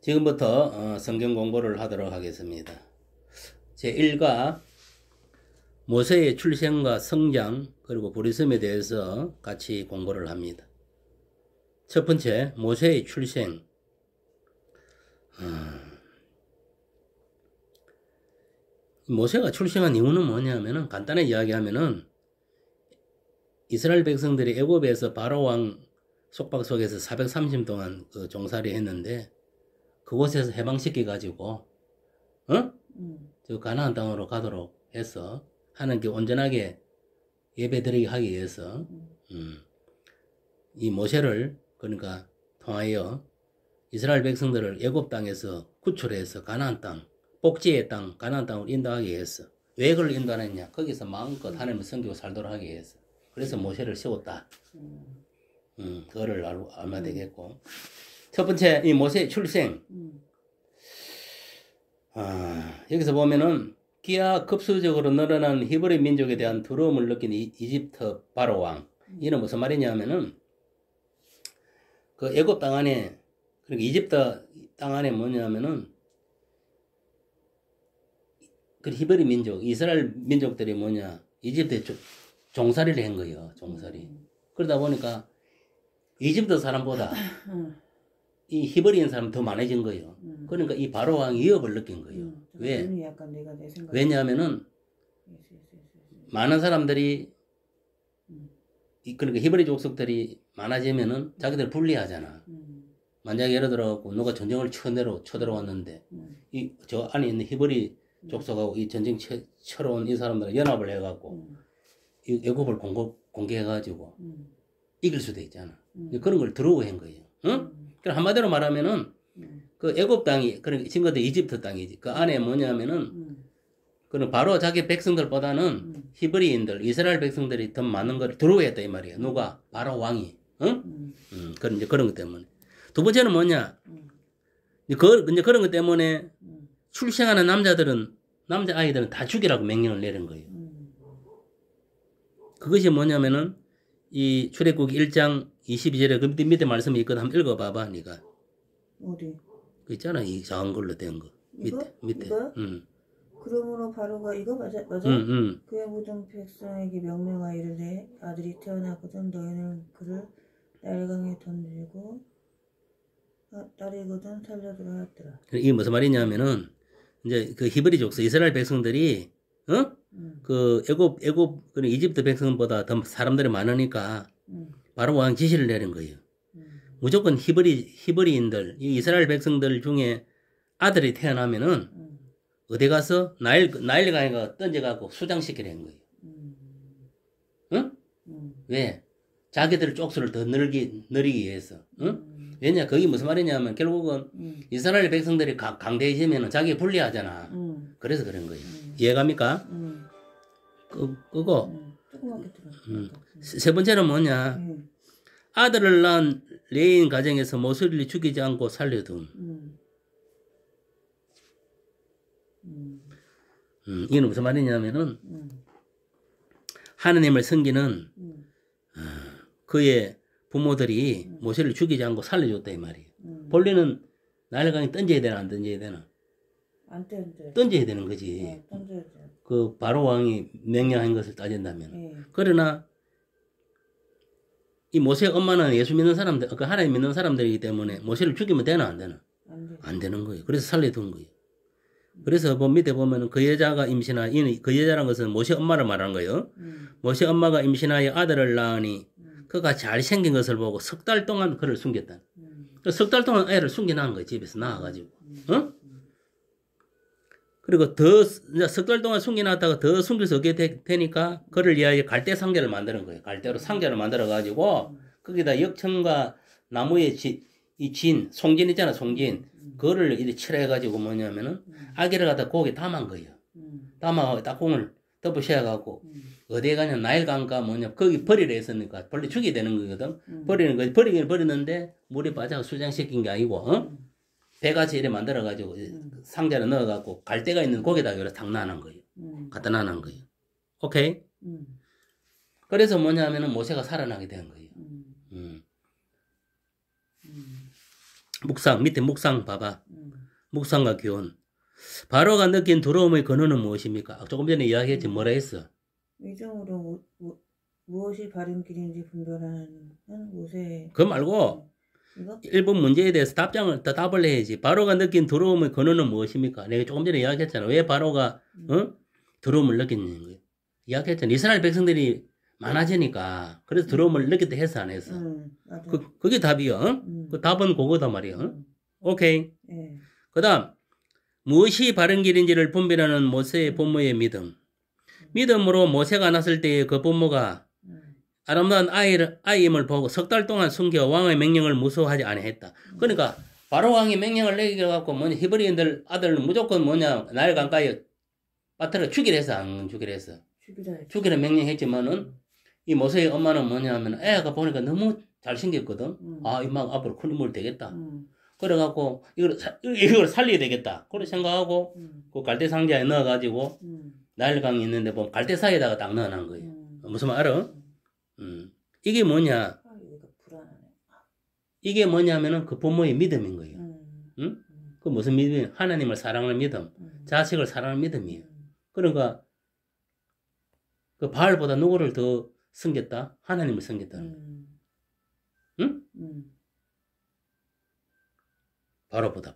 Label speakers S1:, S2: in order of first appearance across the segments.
S1: 지금부터 성경 공부를 하도록 하겠습니다. 제1과 모세의 출생과 성장 그리고 부르심에 대해서 같이 공부를 합니다. 첫 번째, 모세의 출생. 모세가 출생한 이유는 뭐냐면은 간단하게 이야기하면은 이스라엘 백성들이 애굽에서 바로 왕 속박 속에서 430년 동안 종살이 했는데 그곳에서 해방시켜 가지고 저 가나안 땅으로 가도록 해서 하나님께 온전하게 예배드리게 하기 위해서 이 모세를 그러니까 통하여 이스라엘 백성들을 애굽 땅에서 구출해서 가나안 땅, 복지의 땅, 가나안 땅으로 인도하기 위해서. 왜 그걸 인도하느냐? 거기서 마음껏 하나님을 섬기고 살도록 하기 위해서. 그래서 모세를 세웠다. 그거를 알면 되겠고. 첫 번째, 이 모세의 출생. 여기서 보면은 기하급수적으로 늘어난 히브리 민족에 대한 두려움을 느낀 이집트 바로 왕. 이는 무슨 말이냐면은 그 애굽 땅 안에, 그러니까 이집트 땅 안에 뭐냐면은 그 히브리 민족, 이스라엘 민족들이 뭐냐, 이집트에 종살이를 한 거예요. 종살이. 그러다 보니까 이집트 사람보다 이 히브리인 사람이 더 많아진 거예요. 그러니까 이 바로 왕이 위협을 느낀 거예요. 왜? 왜냐하면은 많은 사람들이 그러니까 히브리 족속들이 많아지면은 자기들 불리하잖아. 만약에 예를 들어 누가 전쟁을 쳐들어왔는데 저 안에 있는 히브리 족속하고 이 전쟁 쳐러 온 이 사람들은 연합을 해갖고 이 애굽을 공개해가지고 이길 수도 있잖아. 그런 걸 두려워한 거예요. 응? 그럼 한마디로 말하면은 그 애굽 땅이 그러니까 지금까지 이집트 땅이지. 그 안에 뭐냐면은 그는 바로 자기 백성들보다는 히브리인들, 이스라엘 백성들이 더 많은 걸 두려워했다 이 말이야. 누가? 바로 왕이. 응? 그런 이제 그런 것 때문에. 두 번째는 뭐냐? 이제 그런 것 때문에 출생하는 남자 아이들은 다 죽이라고 명령을 내린 거예요. 그것이 뭐냐면은 이 출애굽기 1장 22절에 그 밑에 말씀이 있거든. 한번 읽어봐봐, 네가.
S2: 어디?
S1: 그 있잖아, 이 작은 걸로 된 거.
S2: 이거?
S1: 밑에.
S2: 이거요? 그러므로 바로가 이거 맞아? 그의 모든 백성에게 명령하여 이르되 아들이 태어나거든 너희는 그를 나일강에 던지고 딸이거든 살려두라 하였더라.
S1: 이게 무슨 말이냐면은 이제 그 히브리 족속 이스라엘 백성들이 그 애굽 그 이집트 백성보다 더 사람들이 많으니까 바로 왕 지시를 내린 거예요. 무조건 히브리인들 이 이스라엘 백성들 중에 아들이 태어나면은 어디 가서 나일강에 던져갖고 수장시키려는 거예요. 응? 왜? 자기들 쪽수를 더 늘리기 위해서. 응? 왜냐? 그게 무슨 말이냐면 결국은 이스라엘 백성들이 강대해지면 자기 불리하잖아. 그래서 그런 거예요. 이해갑니까? 그거. 세 번째는 뭐냐? 아들을 낳은 레인 가정에서 모세를 죽이지 않고 살려둔. 이는 무슨 말이냐면은 하느님을 섬기는 그의 부모들이 모세를 죽이지 않고 살려줬다 이 말이에요. 본래는 나일강에 던져야 되나 안 던져야 되나?
S2: 안 던져야
S1: 던져야 되는 거지.
S2: 네, 던져야죠.
S1: 그 바로 왕이 명령한 것을 따진다면. 그러나 이 모세 엄마는 예수 믿는 사람들, 그 하나님 믿는 사람들이기 때문에 모세를 죽이면 되나 안 되나? 안 되는 거예요. 그래서 살려둔 거예요. 그래서 밑에 보면은 그 여자가 그 여자란 것은 모세 엄마를 말하는 거예요. 모세 엄마가 임신하여 아들을 낳으니 그가 잘생긴 것을 보고 석 달 동안 그를 숨겼다. 석 달 동안 애를 숨겨놓은 거예요. 집에서 나와가지고. 그리고 석 달 동안 숨겨놨다가 더 숨길 수 없게 되니까 그를 위하여 갈대 상자를 만드는 거예요. 갈대로 상자를 만들어가지고 거기다 역청과 나무의 송진 있잖아, 송진. 그거를 이렇게 칠해가지고 뭐냐면은 아기를 갖다 고기에 담은 거예요. 담아가지고 딱콩을 덮어 씌워갖고 어디에 가냐 나일강가 뭐냐 거기 버리려 했으니까 벌리 죽이 되는 거거든. 버리는 거지. 버리긴 버리는데 물에 빠져서 수장시킨 게 아니고 배같이 이렇게 만들어가지고 상자를 넣어갖고 갈대가 있는 고기에다 이렇게 탁 놔놓은 거예요. 갖다 놔놓은 거예요. 오케이? 그래서 뭐냐면은 모세가 살아나게 된 거예요. 묵상, 밑에 묵상 봐봐. 묵상과 교훈. 바로가 느낀 두려움의 근원은 무엇입니까? 조금 전에 이야기했지. 뭐라 했어?
S2: 위정으로 무엇이 바른 길인지 분별하는 모세.
S1: 그거 말고 일본 문제에 대해서 답을 해야지. 바로가 느낀 두려움의 근원은 무엇입니까? 내가 조금 전에 이야기했잖아. 왜 바로가 두려움을 느꼈냐는 거예요. 이야기했잖아. 이스라엘 백성들이 많아지니까 그래서 두려움을 느꼈다 했어 안 했어? 그게 답이야. 그 답은 그거다 말이야. 오케이. 그 다음 무엇이 바른 길인지를 분별하는 모세의 부모의 믿음. 믿음으로 모세가 났을 때의 그 부모가 아름다운 아이임을 보고 석 달 동안 숨겨 왕의 명령을 무서워하지 아니했다. 그러니까 바로 왕이 명령을 내려갖고 뭐냐 히브리인들 아들은 무조건 뭐냐 나일 강가에 빠뜨려 죽이려 했어 안 죽이려 했어? 죽이려 명령했지만은 이 모세의 엄마는 뭐냐 하면 애가 보니까 너무 잘생겼거든. 아 이만 앞으로 큰 인물 되겠다. 그래갖고 이걸 살려야 되겠다. 그렇게 생각하고 그 갈대 상자에 넣어가지고 나일강이 있는데 보면 갈대 사이에다가 딱 넣어놓은 거예요. 무슨 말 알아? 이게 뭐냐? 이게 뭐냐면은 그 부모의 믿음인 거예요. 응? 그 무슨 믿음이에요? 하나님을 사랑하는 믿음, 자식을 사랑하는 믿음이에요. 그러니까 그 바알보다 누구를 더 섬겼다? 하나님을 섬겼다는 거예요. 응? 바로보다.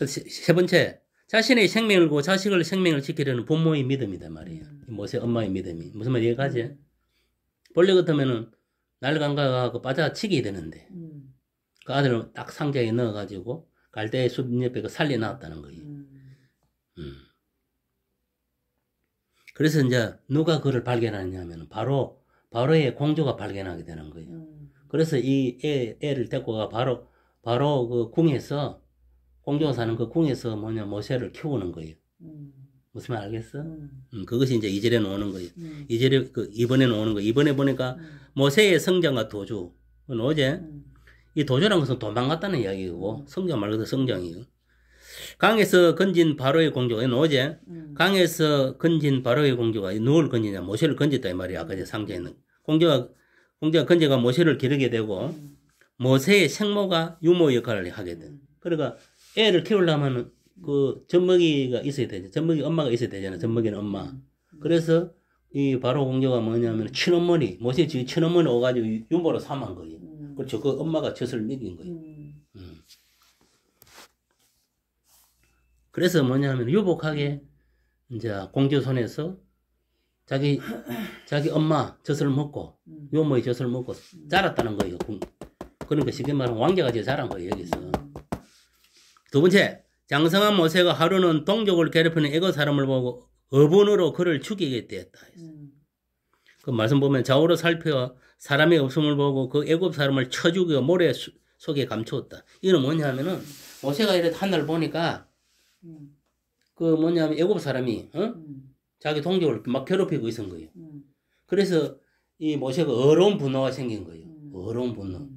S1: 세 번째, 자신의 생명을 고 자식을 생명을 지키려는 부모의 믿음이다 말이에요. 모세 엄마의 믿음이. 무슨 말 이해가지? 본래 같으면은 날강가가 빠져치기 되는데 그 아들을 딱 상자에 넣어가지고 갈대의 숲 옆에 살려놨다는 거예요. 그래서 이제 누가 그를 발견하냐면 바로의 공주가 발견하게 되는 거예요. 그래서 이 애를 데리고 가 바로 그 궁에서 공주가 사는 그 궁에서 뭐냐 모세를 키우는 거예요. 무슨 말 알겠어? 그것이 이제 2절에 나오는 거예요. 2절에 이번에 나오는 거예요. 이번에 보니까 모세의 성장과 도주. 어제 이 도주라는 것은 도망갔다는 이야기고 성장 말 그대로 성장이에요. 강에서 건진 바로의 공주가 어제 강에서 건진 바로의 공주가 누구를 건지냐 모세를 건졌다 이 말이야. 아까 상자에 있는 공주가 건져가 모세를 기르게 되고 모세의 생모가 유모 역할을 하게 돼. 그러니까 애를 키우려면 그 젖먹이가 있어야 되죠. 젖먹이 엄마가 있어야 되잖아. 젖먹이는 엄마. 그래서 이 바로 공주가 뭐냐면 친어머니 모세 지 친어머니 오가지고 유모로 삼은 거예요. 그렇죠. 그 엄마가 젖을 먹인 거예요. 그래서 뭐냐면 유복하게 이제 공주 손에서 자기 엄마 젖을 먹고 유모의 젖을 먹고 자랐다는 거예요. 그러니까 쉽게 말하면 왕자가 자란 거예요. 여기서. 두 번째, 장성한 모세가 하루는 동족을 괴롭히는 애굽 사람을 보고 어분으로 그를 죽이게 되었다. 그 말씀 보면 좌우로 살펴 사람의 없음을 보고 그 애굽 사람을 쳐 죽여 모래 속에 감추었다. 이건 뭐냐면은 모세가 이렇게 한날 보니까 그 뭐냐면 애굽 사람이 자기 동족을 막 괴롭히고 있은 거예요. 그래서 이 모세가 어려운 분노가 생긴 거예요. 어려운 분노.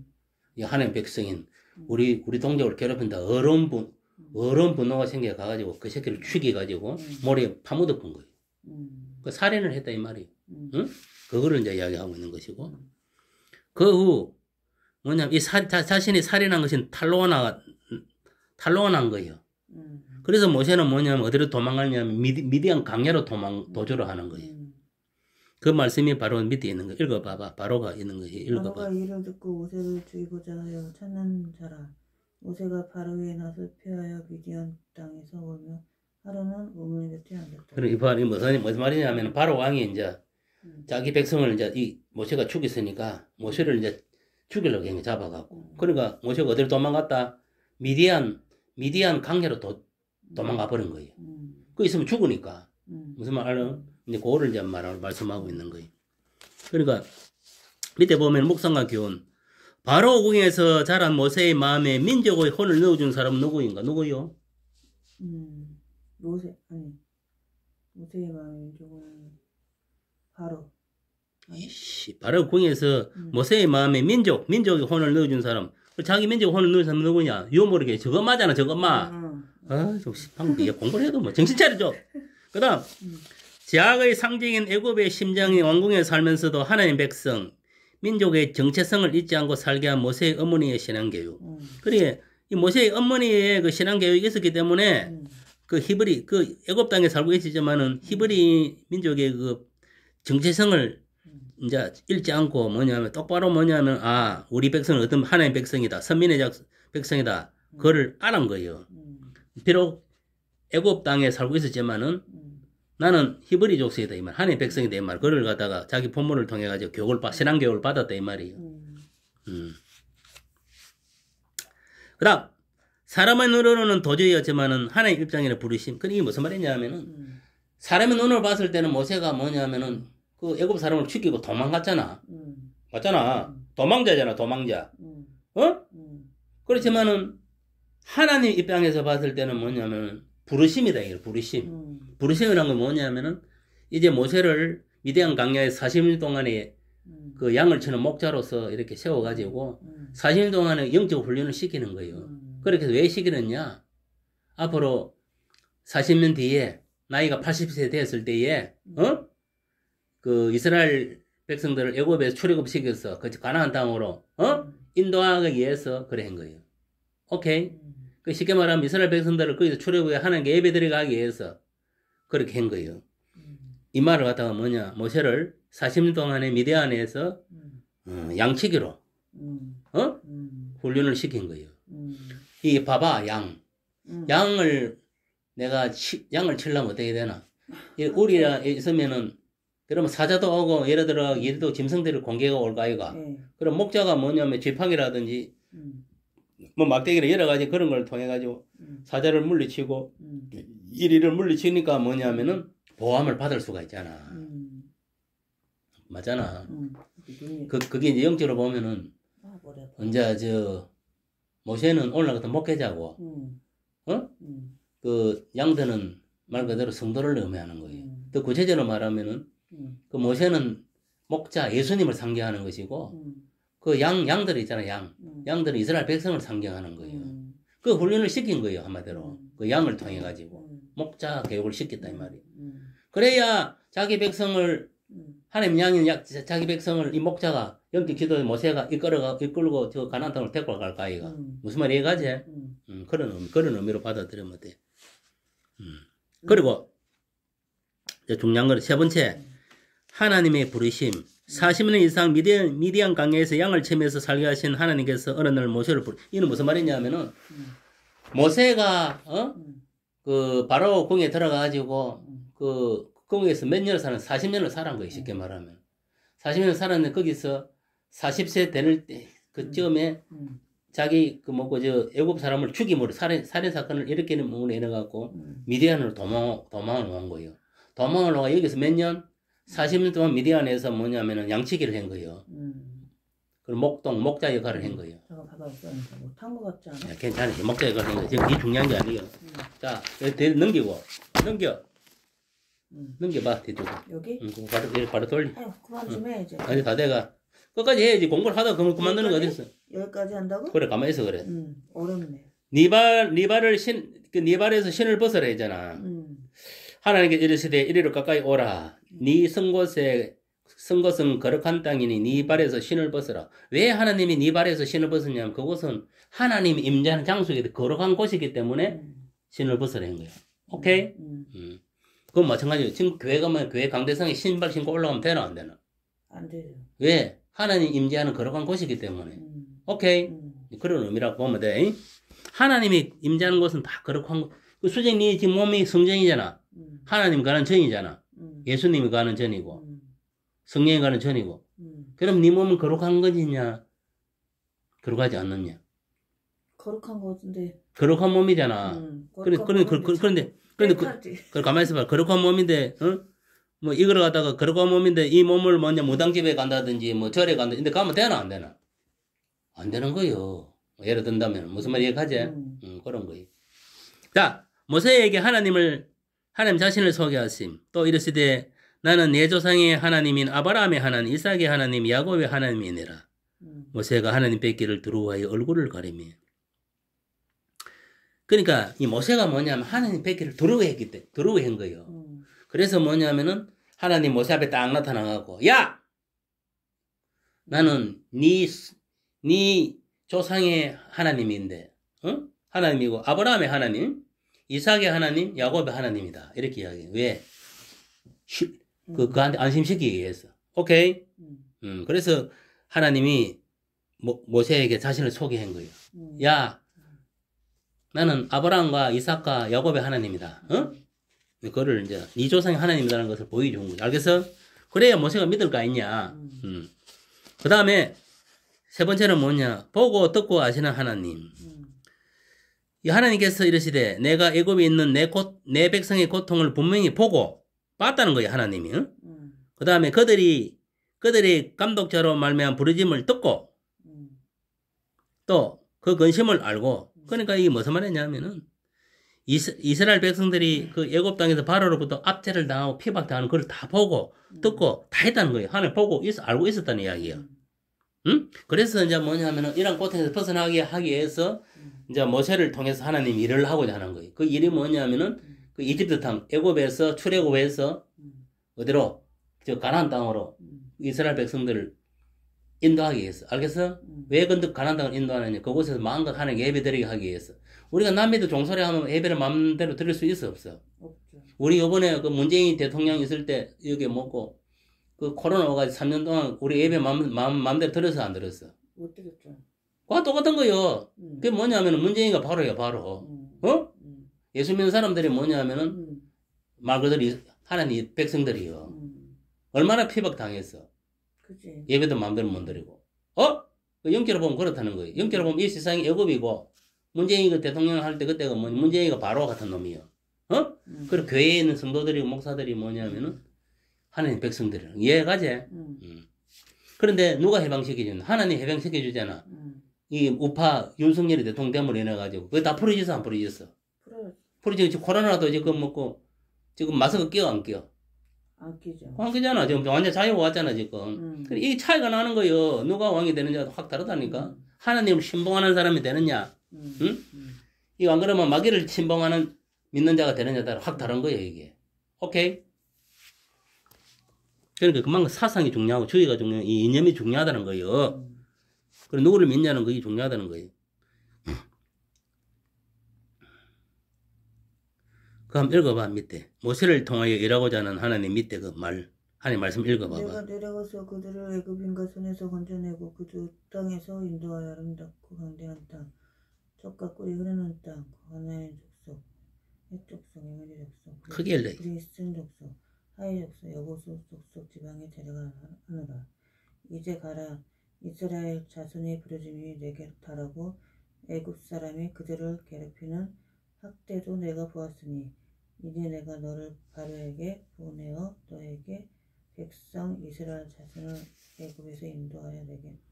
S1: 이 하나님 백성인 우리 동족을 괴롭힌다. 어려운 분노가 생겨 가지고 그 새끼를 죽여가지고 모래에 파묻어본 거예요. 그 살인을 했다 이 말이에요. 응? 그거를 이제 이야기하고 있는 것이고 그 후 뭐냐면 이 자신이 살인한 것은 탈로가 난 거예요. 그래서 모세는 뭐냐면 어디로 도망가냐면 미디안 강야로 도주를 하는 거예요. 그 말씀이 바로 밑에 있는 거 읽어봐봐. 바로가 있는 것이 읽어봐.
S2: 바로가 이를 듣고 모세를 죽이고자 하여 찾는 자라. 모세가 바로에 나서 피하여 미디안 땅에서 오며 하루는 우물 곁에 앉았다.
S1: 그럼 이 말이 무슨 말이냐면 바로 왕이 이제 자기 백성을 이제 이 모세가 죽였으니까 모세를 이제 죽이려고 잡아갖고 그러니까 모세가 어디로 도망갔다? 미디안 강야로 도망가 버린 거예요. 그 있으면 죽으니까 무슨 말 알아? 이제 그거를 이제 말씀하고 있는 거예요. 그러니까 밑에 보면 묵상과 교훈. 바로 궁에서 자란 모세의 마음에 민족의 혼을 넣어준 사람은 누구인가? 누구요?
S2: 모세의 마음에 조금
S1: 바로 궁에서 모세의 마음에 민족의 혼을 넣어준 사람. 자기 민족의 혼을 넣은 사람은 누구냐? 유모르게 저거 맞잖아, 저거 엄마. 좀 방금 공부를 해도 뭐 정신 차리죠. 그 다음 제약의 상징인 애굽의 심장이 왕궁에 살면서도 하나님 백성 민족의 정체성을 잊지 않고 살게 한 모세의 어머니의 신앙교육. 그래, 이 모세의 어머니의 그 신앙교육이 있었기 때문에 그 히브리, 그 애굽 땅에 살고 있었지만은 히브리 민족의 그 정체성을 이제 잃지 않고 뭐냐면 똑바로 뭐냐면 아, 우리 백성은 어떤 하나님의 백성이다. 선민의 백성이다. 그거를 알은 거예요. 비록 애굽 땅에 살고 있었지만은 나는 히브리 족속이다 이 말, 하나님의 백성이다 이 말, 그걸 갖다가 자기 부모를 통해 가지고 신앙 교육을 받았다 이 말이에요. 그다음 사람의 눈으로는 도저히였지만은 하나님 입장에는 부르심. 그게 무슨 말이냐면은 사람의 눈으로 봤을 때는 모세가 뭐냐면은 그 애굽 사람을 죽이고 도망갔잖아. 맞잖아. 도망자잖아, 도망자. 어? 그렇지만은 하나님 입장에서 봤을 때는 뭐냐면은 부르심이다 이게 부르심. 부르심이란 건 뭐냐면은 이제 모세를 미디안 광야에 40일 동안에 그 양을 치는 목자로서 이렇게 세워가지고 40일 동안에 영적 훈련을 시키는 거예요. 그렇게 해서 왜 시키느냐? 앞으로 40년 뒤에 나이가 80세 됐을 때에 그 이스라엘 백성들을 애굽에서 출애굽시켜서 그 가나안 땅으로 인도하기 위해서 그래 한 거예요. 오케이? 그 쉽게 말하면 이스라엘 백성들을 거기서 출애굽에 하나님께 예배드리게 위해서 그렇게 한 거예요. 이 말을 갖다가 뭐냐? 모세를 40년 동안에 미디안에서 양치기로 훈련을 시킨 거예요. 이 봐봐 양. 양을 내가 양을 치려면 어떻게 되나? 우리가 있으면은 그러면 사자도 오고 예를 들어 얘도 짐승들을 공개가 올 거 아이가. 그럼 목자가 뭐냐면 쥐팡이라든지 뭐 막대기나 여러 가지 그런 걸 통해 가지고 사자를 물리치고 이리를 물리치니까 뭐냐면은 보함을 받을 수가 있잖아. 맞잖아. 그게 이제 영적으로 보면은 이제 저 모세는 올라가서 목회자고 그 양들은 말 그대로 성도를 의미하는 거예요. 더 구체적으로 말하면은 그 모세는 목자 예수님을 상징하는 것이고 그 양들 있잖아요. 양들은 이스라엘 백성을 상징하는 거예요. 그 훈련을 시킨 거예요. 한마디로 그 양을 통해 가지고 목자 교육을 시켰다 이 말이에요. 그래야 자기 백성을 하나님 양인 자기 백성을 이 목자가 영적 지도에 모세가 이끌고 저 가나안 땅으로 데리고 갈 거아이가. 무슨 말이 이해가지? 그런 의미로 받아들이면 돼. 그리고 중요한 거는 세 번째, 하나님의 부르심. 40년 이상 미디안 강야에서 양을 치면서 살게 하신 하나님께서 어느 날 모세를 이는 무슨 말이냐면은 모세가 그 바로 궁에 들어가가지고 그 궁에서 몇 년을 사는 40년을 살은 거예요. 쉽게 말하면 40년을 살았는데 거기서 40세 되는 때 그쯤에 자기 그 뭐고 저 애굽 사람을 죽임으로 살인 사건을 일으키는 부분에 이래갖고 미디안으로 도망을 온 거예요. 도망을 오가 여기서 몇 년? 40년 동안 미디안에서 뭐냐면은 양치기를 한 거예요. 그리고 목자 역할을 한 거예요.
S2: 잠깐 봐봐, 못한 거 같지 않아?
S1: 괜찮아. 목자 역할을 한 거예요. 지금 이게 중요한 게 아니에요. 자, 넘겨봐, 뒤쪽으로.
S2: 여기?
S1: 바로 돌리.
S2: 아유, 그만 좀 해, 이제.
S1: 아니, 다 돼가. 끝까지 해야지. 공부를 하다가 그만두는 거 어딨어?
S2: 여기까지 한다고?
S1: 그래, 가만히 있어, 그래.
S2: 어렵네.
S1: 네 발에서 신을 벗어라 했잖아. 하나님께 이르시되 이리로 가까이 오라. 네 선곳은 거룩한 땅이니 네 발에서 신을 벗어라. 왜 하나님이 네 발에서 신을 벗었냐면 그곳은 하나님이 임재하는 장소이기 거룩한 곳이기 때문에 신을 벗어라 한 거야. 오케이? 그건 마찬가지예요. 지금 교회 가면 교회 강대상에 신발 신고 올라가면 되나 안 되나?
S2: 안 돼요.
S1: 왜? 하나님 임재하는 거룩한 곳이기 때문에. 오케이? 그런 의미라고 보면 돼. 하나님이 임재하는 곳은 다 거룩한 곳. 그 수정이 지금 몸이 성전이잖아. 하나님 가는 전이잖아. 예수님이 가는 전이고 성령이 가는 전이고. 그럼 네 몸은 거룩한 거지냐? 거룩하지 않느냐?
S2: 거룩한 거 같은데.
S1: 거룩한 몸이잖아. 그런데 가만히 있어봐. 거룩한 몸인데, 뭐 이걸 갖다가 거룩한 몸인데 이 몸을 뭐냐 무당집에 간다든지 뭐 절에 간다든지 근데 가면 되나 안 되나? 안 되는 거요. 예를 든다면 무슨 말이 이해가지? 그런 거예요. 자, 모세에게 하나님 자신을 소개하심. 또 이르시되 나는 내 조상의 하나님인 아브라함의 하나님, 이삭의 하나님, 야곱의 하나님이니라. 모세가 하나님 뵙기를 두려워하여 얼굴을 가리며. 그러니까 이 모세가 뭐냐면 하나님 뵙기를 두려워한 거예요. 그래서 뭐냐면은 하나님 모세 앞에 딱 나타나갖고 야! 나는 네 조상의 하나님인데, 하나님이고 아브라함의 하나님, 이삭의 하나님, 야곱의 하나님이다. 이렇게 이야기해. 왜? 그한테 안심시키기 위해서. 오케이? 그래서 하나님이 모세에게 자신을 소개한 거예요. 야, 나는 아브라함과 이삭과 야곱의 하나님이다. 그거를 이제 네 조상의 하나님이라는 것을 보여준 거죠. 알겠어? 그래야 모세가 믿을 거 아니냐. 그 다음에 세 번째는 뭐냐? 보고 듣고 아시는 하나님. 이 하나님께서 이러시되 내가 애굽에 있는 내 백성의 고통을 분명히 보고 봤다는 거예요. 하나님이. 그 다음에 그들이 감독자로 말미암은 부르짐을 듣고 또 그 근심을 알고, 그러니까 이게 무슨 말이냐면은 이스라엘 백성들이 그 애굽 땅에서 바로로부터 압제를 당하고 피박당하는 걸 다 보고 듣고 다 했다는 거예요. 하나님 보고 알고 있었다는 이야기예요. 그래서 이제 뭐냐면은 이런 고통에서 벗어나게 하기 위해서 이제 모세를 통해서 하나님 일을 하고자 하는 거예요. 그 일이 뭐냐면은 그 이집트 땅 애굽에서 출애굽해서 어디로? 저 가나안 땅으로 이스라엘 백성들을 인도하기 위해서. 알겠어? 왜 근데 가나안 땅을 인도하느냐? 그곳에서 마음껏 하나님께 예배드리게 하기 위해서. 우리가 남미도 종소리 하면 예배를 마음대로 드릴 수 있어 없어? 없죠. 우리 이번에 그 문재인 대통령 있을 때 여기 먹고 그 코로나 와가지고 3년 동안 우리 예배 마음대로 들었어 안 들었어?
S2: 못 들었죠.
S1: 그거 똑같은 거요. 그게 뭐냐면은 문재인이가 바로야 바로. 예수 믿는 사람들이 뭐냐면은 말 그대로 하나님 백성들이요. 얼마나 피박 당했어.
S2: 그치.
S1: 예배도 마음대로 못 드리고. 영계로 보면 그렇다는 거예요. 영계로 보면 이 세상이 애굽이고 문재인이 그 대통령 할 때 그때가 뭐 문재인이가 바로 같은 놈이요. 그리고 교회에 있는 성도들이 목사들이 뭐냐면은 하나님 백성들이라는 이해가지? 그런데 누가 해방시켜주나? 하나님 해방시켜주잖아. 이 우파 윤석열이 대통령 됨으로 인해가지고 그게 다 풀어졌어 안 풀어졌어? 풀어졌지. 코로나도 지금 먹고 지금 마스크 끼어 안 끼어?
S2: 안 끼죠.
S1: 안 끼잖아. 지금 완전 자유가 왔잖아 지금. 이 차이가 나는 거예요. 누가 왕이 되느냐도 확 다르다니까. 하나님을 신봉하는 사람이 되느냐? 응? 이거 안 그러면 마귀를 신봉하는 믿는 자가 되느냐에 따라 확 다른 거예요 이게. 오케이? 그러니까 그만큼 사상이 중요하고 주의가 중요하고 이 이념이 중요하다는 거예요. 그리고 누구를 믿냐는 그게 중요하다는 거예요. 그 한번 읽어봐 밑에. 모세를 통하여 일하고자 하는 하나님 밑에 그 말, 하나님 말씀 읽어봐봐.
S2: 내가 내려가서 그들을 애굽인과 손에서 건져내고 그들 땅에서 인도하여 아름답고 강대한 땅, 젖과 꿀이 흐르는 땅, 가나안 족속, 헷 족속, 에메리 족속,
S1: 크게 읽어.
S2: 브리스틴 족속, 하이 족속, 여보수 족속 지방에 데려가느라. 이제 가라. 이스라엘 자손의 부르짖음이 내게 달하고 애굽 사람이 그들을 괴롭히는 학대도 내가 보았으니 이제 내가 너를 바로에게 보내어 너에게 백성 이스라엘 자손을 애굽에서 인도하여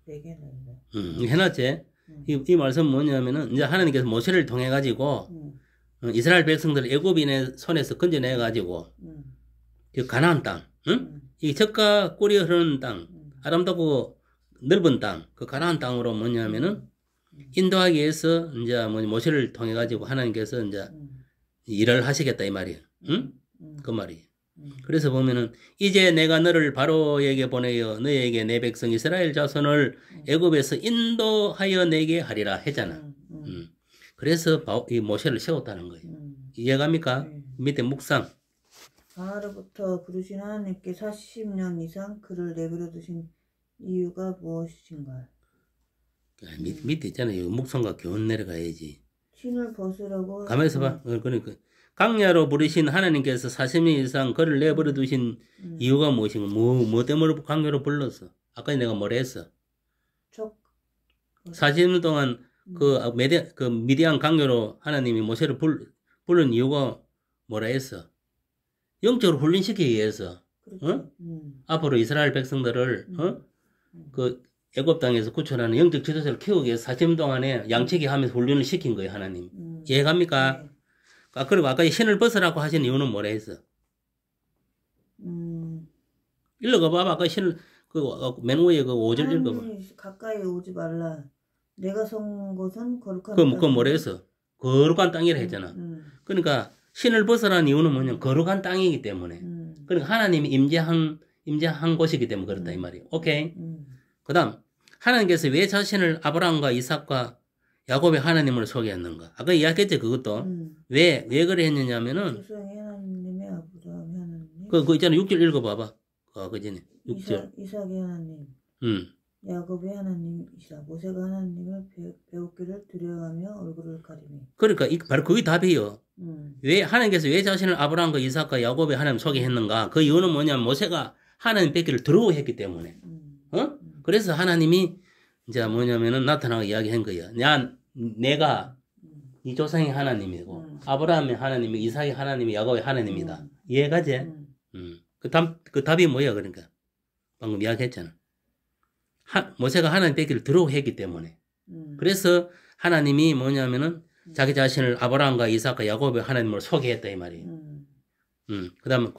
S2: 내게 하리라.
S1: 해놨지? 이 말씀 뭐냐면은 이제 하나님께서 모세를 통해 가지고 이스라엘 백성들을 애굽인의 손에서 건져내 가지고 그 가나안 땅, 이 젖과 꿀이 흐르는 땅, 아름답고 넓은 땅, 그 가나안 땅으로 뭐냐면은 인도하기 위해서 이제 모세를 통해 가지고 하나님께서 이제 일을 하시겠다 이 말이에요. 응? 그 말이에요. 그래서 보면은 이제 내가 너를 바로에게 보내어 너에게 내 백성 이스라엘 자손을 애굽에서 인도하여 내게 하리라 했잖아. 그래서 이 모세를 세웠다는 거예요. 이해갑니까? 밑에 묵상.
S2: 가나로부터 부르신 하나님께 40년 이상 그를 내버려 두신 이유가 무엇인가?
S1: 밑에 있잖아요. 묵상과 교훈 내려가야지.
S2: 신을 벗으라고.
S1: 가만히 있어봐. 그러니까 강야로 부르신 하나님께서 40년 이상 그를 내버려 두신 이유가 무엇인가? 뭐 때문에 강야로 불렀어? 아까 내가 뭐라 했어? 40년 동안 그 미디안 강야로 하나님이 모세를 부른 이유가 뭐라 했어? 영적으로 훈련시키기 위해서. 앞으로 이스라엘 백성들을 그 애굽 땅에서 구출하는 영적 지도자를 키우기 위해서 40년 동안에 양치기 하면서 훈련을 시킨 거예요, 하나님. 이해갑니까? 네. 그리고 아까 신을 벗으라고 하신 이유는 뭐라 했어? 읽어봐. 아까 신을, 맨 위에 그 5절 읽어봐.
S2: 가까이 오지 말라. 내가 선 곳은 거룩한
S1: 땅. 그건 뭐라 했어? 거룩한 땅이라 했잖아. 그러니까 신을 벗으라는 이유는 뭐냐면 거룩한 땅이기 때문에. 그러니까 하나님이 임재한 곳이기 때문에 그렇다 이 말이에요. 오케이? 그 다음, 하나님께서 왜 자신을 아브라함과 이삭과 야곱의 하나님으로 소개했는가? 아까 이야기했지, 그것도. 왜 그래 했느냐면은,
S2: 조상의 하나님의 아브라함의 하나님.
S1: 그 있잖아, 6절 읽어봐봐. 그 전에. 6절.
S2: 이삭의 하나님. 야곱의 하나님이시라. 모세가 하나님을 배우기를 두려워하며 얼굴을 가리니.
S1: 그러니까, 바로 그게 답이에요. 하나님께서 왜 자신을 아브라함과 이삭과 야곱의 하나님 소개했는가? 그 이유는 뭐냐면, 모세가 하나님 뵙기를 두려워했기 때문에. 그래서 하나님이, 이제 뭐냐면은 나타나고 이야기한 거예요. 내가 이 조상의 하나님이고, 아브라함의 하나님이, 이삭의 하나님이, 야곱의 하나님이다. 이해가지? 그 답이 뭐야, 그러니까. 방금 이야기했잖아. 모세가 하나님 뵙기를 두려워했기 때문에. 그래서 하나님이 뭐냐면은 자기 자신을 아브라함과 이삭과 야곱의 하나님으로 소개했다 이 말이에요. 그 다음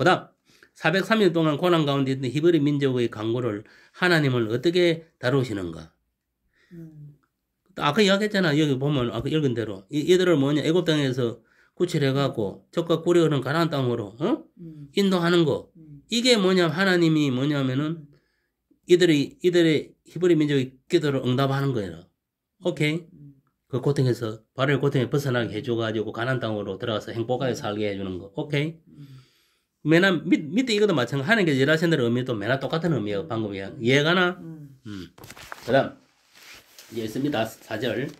S1: 430년 동안 고난 가운데 있던 히브리 민족의 강구를 하나님을 어떻게 다루시는가? 아까 이야기했잖아. 여기 보면 아까 읽은 대로 이들을 애굽 땅에서 구출해갖고 적과 꿀이 흐르는 가나안 땅으로 인도하는 거. 이게 하나님이 뭐냐면은 이들의 히브리 민족의 기도를 응답하는 거예요. 오케이? 그 고통에서, 바로의 고통에 벗어나게 해줘가지고 가나안 땅으로 들어가서 행복하게 살게 해주는 거. 오케이? 밑에 이것도 마찬가지. 하나님께서 일하신 대로 의미도 맨날 똑같은 의미예요. 방금 이해가나? 그 다음, 이제 있습니다. 4절.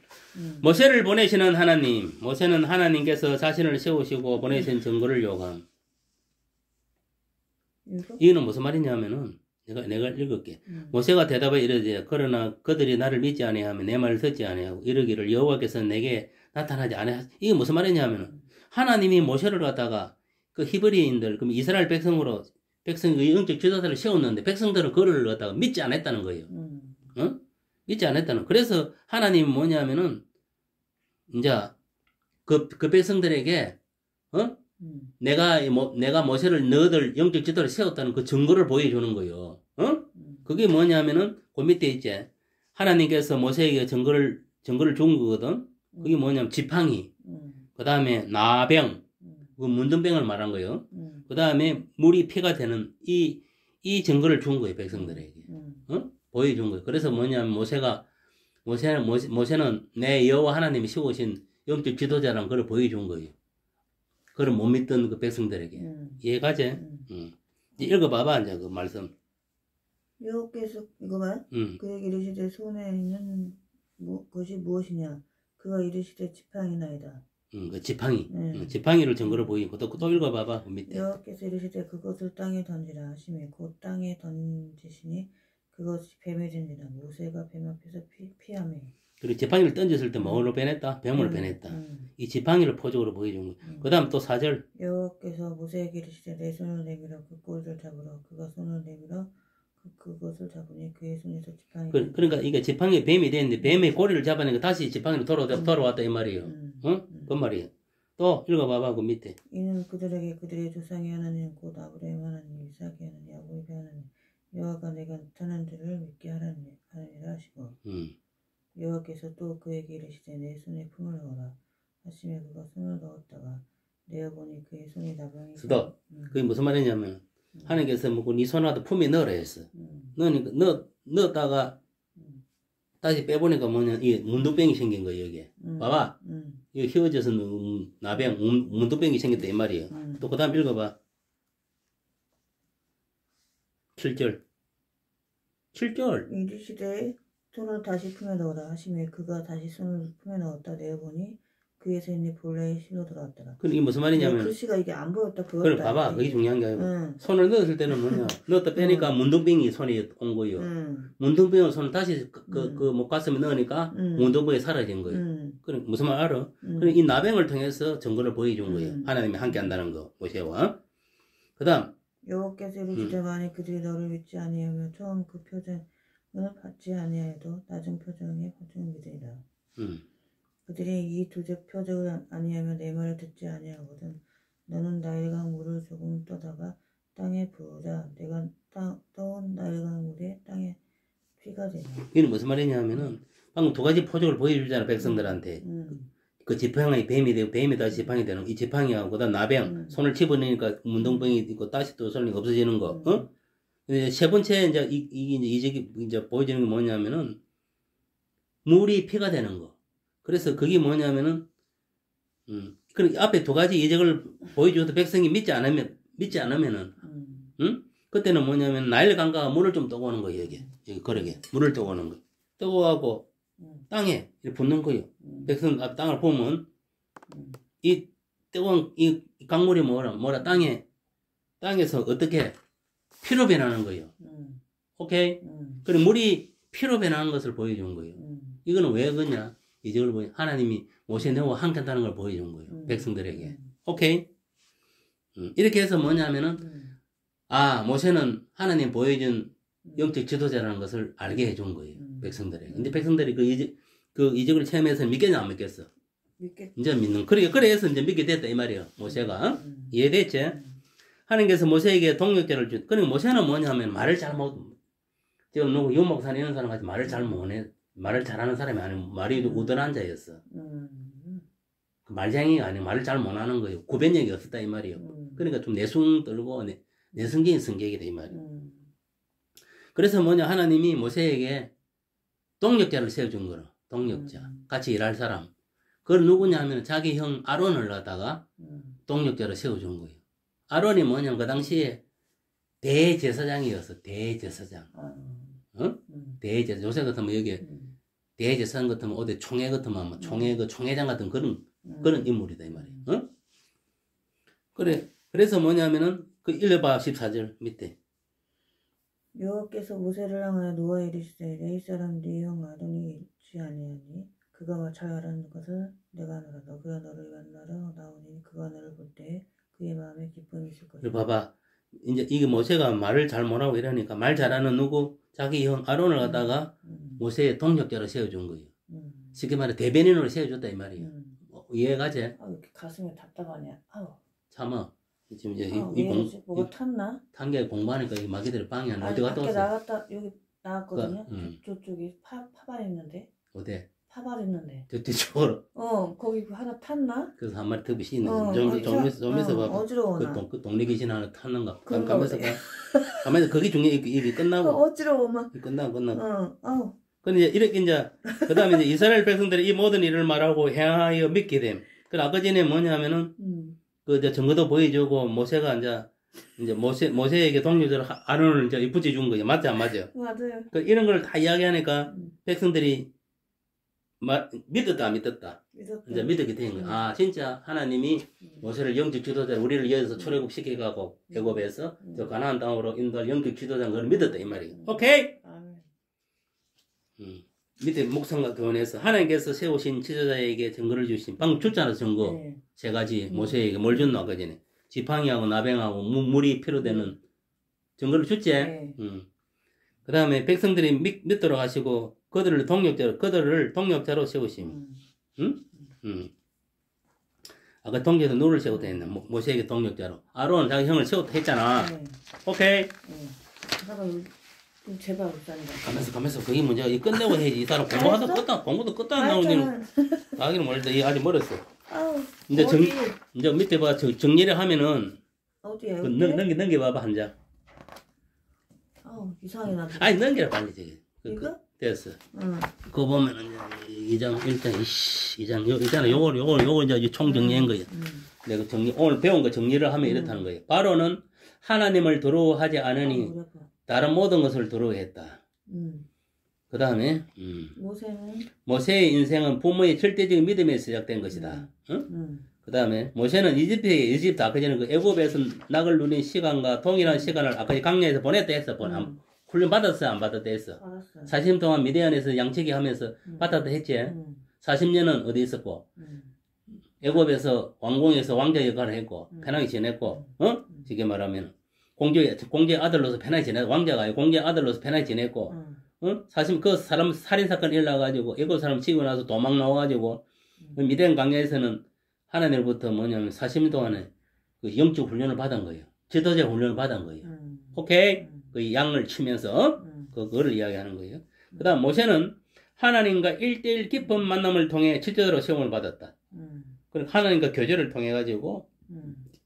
S1: 모세를 보내시는 하나님. 모세는 하나님께서 자신을 세우시고 보내신 증거를 요구함. 이거는 무슨 말이냐면은, 내가 읽을게. 모세가 대답해 이르되 그러나 그들이 나를 믿지 아니하면 내 말을 듣지 아니하고 이르기를 여호와께서 내게 나타나지 아니하. 이게 무슨 말이냐면은 하나님이 모세를 갖다가 그 히브리인들 그럼 이스라엘 백성의 영적 지도자를 세웠는데 백성들은 그를 갖다가 믿지 않았다는 거예요. 믿지 않았다는. 그래서 하나님이 뭐냐면은 이제 그 백성들에게 내가 모세를 너희들 영적 지도를 세웠다는 그 증거를 보여주는 거예요. 그게 뭐냐면은, 그 밑에 있지. 하나님께서 모세에게 증거를 준 거거든. 그게 뭐냐면, 지팡이. 그 다음에 나병. 그 문둥병을 말한 거예요. 그 다음에 물이 피가 되는 이 증거를 준 거예요, 백성들에게. 보여준 거예요. 그래서 뭐냐면, 모세는 내 여호와 하나님이 세우신 영적 지도자라는 걸 보여준 거예요. 그걸 못 믿던 그 백성들에게. 이해가지? 읽어봐봐, 이제 그 말씀.
S2: 여호께서, 이거 봐. 그에게 이르시되 손에 있는 것이 무엇이냐? 그가 이르시되 지팡이나이다.
S1: 그 지팡이. 지팡이를 증거로 보이고, 또 읽어봐봐, 그 밑에.
S2: 여호께서 이르시되 그것을 땅에 던지라 하시매 곧 땅에 던지시니 그것이 뱀이 된지라. 모세가 뱀 앞에서 피하매.
S1: 그리고 지팡이를 던졌을 때 뭐로 변했다? 뱀으로 변했다. 이 지팡이를 표적으로 보여준 거예요. 그 다음 또 4절.
S2: 여호와께서 모세에게 이르시되 내 손을 내밀어 그 꼬리를 잡으라. 그가 손을 내밀어 그것을 잡으니 그의 손에서 지팡이.
S1: 그러니까 이게 지팡이 뱀이 됐는데 뱀의 꼬리를 잡아내니까 다시 지팡이로 돌아왔다 이 말이에요. 그 말이에요. 또 읽어봐봐 그 밑에.
S2: 이는 그들에게 그들의 조상의 하나님 곧 아브라함 하나님 이삭의 하나님 야곱의 하나님 여호와가 내가 나타난 줄을 믿게 하느니라 하시고. 여호와께서 또 그에게 이르시되 내 손에 품을 넣어라 하시며 그가 손을 넣었다가 내어보니 그의 손이 나병이.
S1: 스톱. 그게 무슨 말이냐면 하나님께서 네 손에다 품에 넣으라 했어. 넣었다가 다시 빼보니까 뭐냐 이 문둥병이 생긴 거예요 여기에. 봐봐. 이거 휘어져서 나병 문둥병이 생겼다 이 말이에요. 또 그 다음 읽어봐. 7절.
S2: 이르시되 손을 다시 품에 넣어라 하시며 그가 다시 손을 품에 넣었다 내어보니 그의 손이 본래의 실로 돌아왔더라.
S1: 그럼 이게 무슨 말이냐면
S2: 글씨가 이게 안 보였다 보였다.
S1: 그래 봐봐 그게 중요한 게 아니고 손을 넣었을 때는 뭐냐 넣었다 빼니까 문둥병이 손에 온 거예요. 문둥병은 손을 다시 목 가슴에 넣으니까 문둥병이 사라진 거예요. 그래 무슨 말 알아? 그래 이 나병을 통해서 증거를 보여준 거예요. 하나님이 함께 한다는 거 모세와. 그 다음
S2: 여호와께서 이르시되 만일 그들이 너를 믿지 아니하며 처음 그 표정을 받지 아니하여도 낮은 표정의 믿으리라. 그들이 이 두 표적을 아니하며 내 말을 듣지 아니하거든 너는 나일강 물을 조금 떠다가 땅에 부으자 내가 떠온 나일강 물에 땅에 피가 되냐.
S1: 이게 무슨 말이냐면은 방금 두 가지 표적을 보여주잖아 백성들한테. 그 지팡이 뱀이 되고 뱀이 다시 지팡이 되는 이 지팡이하고 그다음 나병 손을 집어넣으니까 문둥병이 있고 다시 또 손이 없어지는 거. 세 번째 이제 이제 이제 보여지는 게 뭐냐면은 물이 피가 되는 거. 그래서 그게 뭐냐면은 그 앞에 두 가지 이적을 보여줘도 백성이 믿지 않으면은 그때는 뭐냐면 나일 강가가 물을 좀 떠고 오는 거예요. 여기 거르게 물을 떠고 오는 거. 떠고 가고 땅에 이렇게 붙는 거예요. 백성 땅을 보면 이 뜨거운 이 강물이 뭐라 땅에서 어떻게 피로 변하는 거예요. 오케이? 그리고 물이 피로 변하는 것을 보여준 거예요. 이거는 왜 그러냐? 이적을 보여 하나님이 모세 내와 함께한다는 걸 보여준 거예요. 백성들에게. 오케이? 이렇게 해서 뭐냐면은 모세는 하나님 보여준 영적 지도자라는 것을 알게 해준 거예요. 백성들에게. 근데 백성들이 그 이적을 체험해서 믿겠냐 안 믿겠어? 이제 믿는. 그래서 이제 믿게 됐다 이 말이에요. 모세가. 이해됐지? 하나님께서 모세에게 동력자를 그러니까 모세는 뭐냐면 말을 잘 지금 누구 유목산 이런 사람 같이 말을 잘 못해. 말을 잘하는 사람이 아니고 말이 우둔한 자였어. 말쟁이가 아니고 말을 잘 못하는 거예요. 구변력이 없었다 이 말이에요. 그러니까 좀 내숭 떨고 내성적인 성격이다 이 말이에요. 그래서 뭐냐 하나님이 모세에게 동력자를 세워준 거로. 동력자. 같이 일할 사람. 그걸 누구냐 하면 자기 형 아론을 갖다가 동력자로 세워준 거예요. 아론이 뭐냐면 그 당시에 대제사장이었어. 대제사장. 대제사장. 요새 같으면 여기 대제사장 같으면 어디 총회 같으면 뭐 총회 그 총회장 같은 그런 인물이다 이 말이에요. 그래서 뭐냐면은 그 읽어봐 14절 밑에.
S2: 여호와께서 모세를 향하여 노아 이르시되 레위 사람 네 형 아론이 있지 아니하니 그가 잘 알아는 것을 내가 아노라. 너가 너를 만나러 나오니 그가 너를 볼 때 그의 마음에 기쁨이 있을 것이다.
S1: 봐봐. 이제 이게 모세가 말을 잘 못하고 이러니까 말 잘하는 누구 자기 형 아론을 갖다가 모세의 동력자로 세워준 거예요. 쉽게 말해 대변인으로 세워줬다 이 말이에요. 이해가지?
S2: 이렇게 가슴이 답답하냐.
S1: 참아. 지금 이제
S2: 뭐가 탔나?
S1: 탄 게 공부하니까 이 마귀들이 방해 안 어디 갔다
S2: 밖에
S1: 왔어?
S2: 나갔다 여기 나왔거든요. 저쪽에 파발 있는데.
S1: 어디?
S2: 파발 있는데.
S1: 저쪽으로.
S2: 거기 하나 탔나?
S1: 그래서 한 마리 턱이 씌있는 좀 있어 봐.
S2: 어지러워.
S1: 그 동네 귀신 하나 탔는가? 가면서 봐. 가면서 거기 중에 이게 끝나고.
S2: 어지러워 막.
S1: 끝나고. 근데 이렇게 이제 그다음에 이제 이스라엘 백성들이 이 모든 일을 말하고 행하여 믿게 됨. 그 아까 전에 뭐냐면은 그 이제 증거도 보여주고 모세가 이제 모세에게 동료들 아론을 이제 붙여 준 거죠. 맞지 안 맞아요?
S2: 맞아요.
S1: 그 이런 걸 다 이야기하니까 백성들이 믿었다 안 믿었다. 이제 믿었게 된 거야. 진짜 하나님이 모세를 영적 지도자 우리를 여기서 출애굽 시켜가고 애굽에서 저 가나안 땅으로 인도할 영적 지도자인 걸 믿었다 이 말이에요. 오케이? 밑에 목성과 교훈에서 하나님께서 세우신 지도자에게 증거를 주신 방금 줬잖아 증거. 세 가지 모세에게 뭘 줬노 아까 전에 지팡이하고 나병하고 물이 필요되는 증거를 줬지. 그 다음에 백성들이 믿도록 하시고 그들을 동력자로 세우심. 아까 동력에서 누를 세웠다 했네. 모세에게 동력자로. 아론 자기 형을 세웠다 했잖아. 오케이.
S2: 제발 울산이다.
S1: 가면서 그게 문제가 이 끝내고 해야지. 이 사람 공부도 끝도 안 나오기는 나기는 멀다. 이 아직 멀었어. 이제 이제 밑에 봐 정리를 하면은
S2: 어디야?
S1: 그 넘겨봐봐 한 장.
S2: 이상하게 나.
S1: 아니 넘겨라 빨리 저기.
S2: 이거?
S1: 됐어. 그거 보면은 이제 2장 2장 있잖아. 요거 이제 총 정리한 거예요. 내가 오늘 배운 거 정리를 하면 이렇다는 거예요. 바로는 하나님을 두려워하지 않으니 다른 모든 것을 두려워했다. 그 다음에 모세의 인생은 부모의 절대적인 믿음에 시작된 것이다. 그 다음에 모세는 이집트 아까 전에 그 애굽에서 낙을 누린 시간과 동일한 시간을 아까 강야에서 보냈다 했어. 훈련 받았어 안 받았다 했어. 40년 동안 미디안에서 양치기 하면서 받았다 했지. 40년은 어디 있었고 애굽에서 왕궁에서 왕자 역할을 했고 편하게 지냈고 쉽게 말하면 공주의 아들로서 편하게 지냈고 왕자가 아니고 공주의 아들로서 편하게 지냈고 사실 그 사람 살인사건 일어나가지고 애굽 사람 치고 나서 도망 나와가지고 미디안 강야에서는 하나님으로부터 뭐냐면 40년 동안에 그 영적 훈련을 받은 거예요. 지도자 훈련을 받은 거예요. 오케이? 그 양을 치면서 그거를 이야기하는 거예요. 그 다음 모세는 하나님과 1대1 깊은 만남을 통해 지도자로 세움을 받았다. 그리고 하나님과 교제를 통해 가지고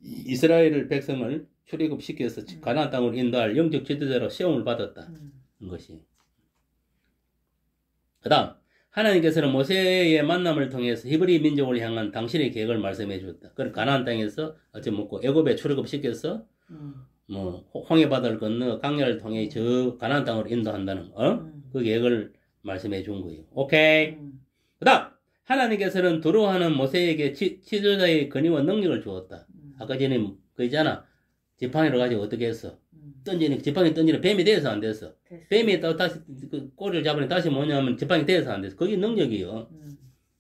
S1: 이스라엘 백성을 출애굽시켜서 가나안 땅으로 인도할 영적 지도자로 세움을 받았다. 것이. 그 다음 하나님께서는 모세의 만남을 통해서 히브리 민족을 향한 당신의 계획을 말씀해 주었다. 그걸 가나안 땅에서 어찌 먹고 애굽에 출애굽시켜서 뭐 홍해바다를 건너 강야를 통해 저 가나안 땅으로 인도한다는 그 계획을 말씀해 준 거예요. 오케이. 그 다음 하나님께서는 두로 하는 모세에게 지도자의 권위와 능력을 주었다. 아까 전에 그 있잖아. 지팡이를 가지고 어떻게 했어? 지팡이 던지는 뱀이 돼서 안 됐어. 뱀이 다시 그 꼬리를 잡으니 다시 뭐냐면 지팡이 돼서 안 됐어. 그게 능력이요.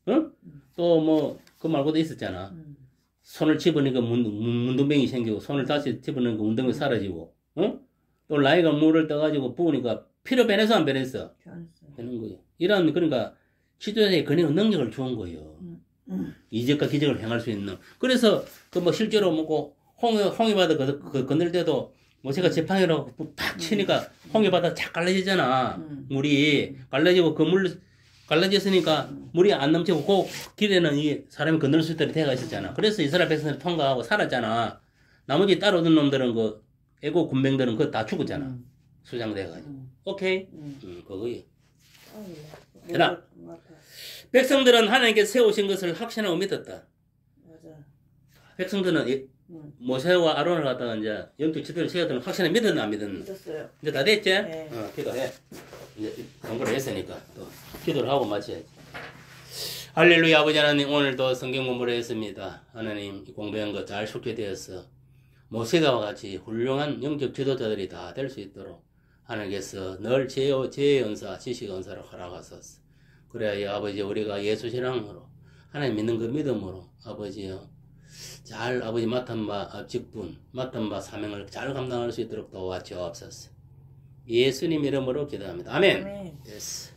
S1: 응? 또 뭐 그 말고도 있었잖아. 손을 집으니까 문둥병이 생기고 손을 다시 집으니까 문둥병이 사라지고. 응? 또 라이가 물을 떠가지고 부으니까 피로 변해서 안 변했어. 되는 거예요. 이런 그러니까 지도자의 권위와 능력을 주은 거예요. 이적과 기적을 행할 수 있는. 그래서 그 뭐 실제로 뭐고 홍해바다 건널 때도 모세가 지팡이로 팍 치니까 홍해바다 착 갈라지잖아. 물이 갈라지고 그 물 갈라졌으니까 물이 안 넘치고 그 길에는 이 사람이 건널 수 있도록 되어 있었잖아. 그래서 이스라엘 백성들이 통과하고 살았잖아. 나머지 따라오던 놈들은 그 애국 군병들은 그거 다 죽었잖아. 수장돼가지고. 오케이. 그거예요. 그다음 백성들은 하나님께서 세우신 것을 확신하고 믿었다.
S2: 맞아.
S1: 백성들은 모세와 아론을 갖다가 이제 영적 지도를 세웠다는 확신에 믿었나 안 믿었나?
S2: 믿었어요.
S1: 이제 다 됐지?
S2: 네.
S1: 기도해. 이제 공부를 했으니까 또 기도를 하고 마쳐야지. 할렐루야. 아버지 하나님, 오늘도 성경 공부를 했습니다. 하나님 공부한 거 잘 숙지되어서 모세와 같이 훌륭한 영적 지도자들이 다 될 수 있도록 하나님께서 늘 지혜의 은사, 지식의 은사를 허락하소서. 그래야 아버지 우리가 예수 신앙으로 하나님 믿는 그 믿음으로 아버지요 잘 아버지 맡은 바 직분, 맡은 바 사명을 잘 감당할 수 있도록 도와주옵소서. 예수님 이름으로 기도합니다. 아멘.
S2: 아멘.
S1: 예스.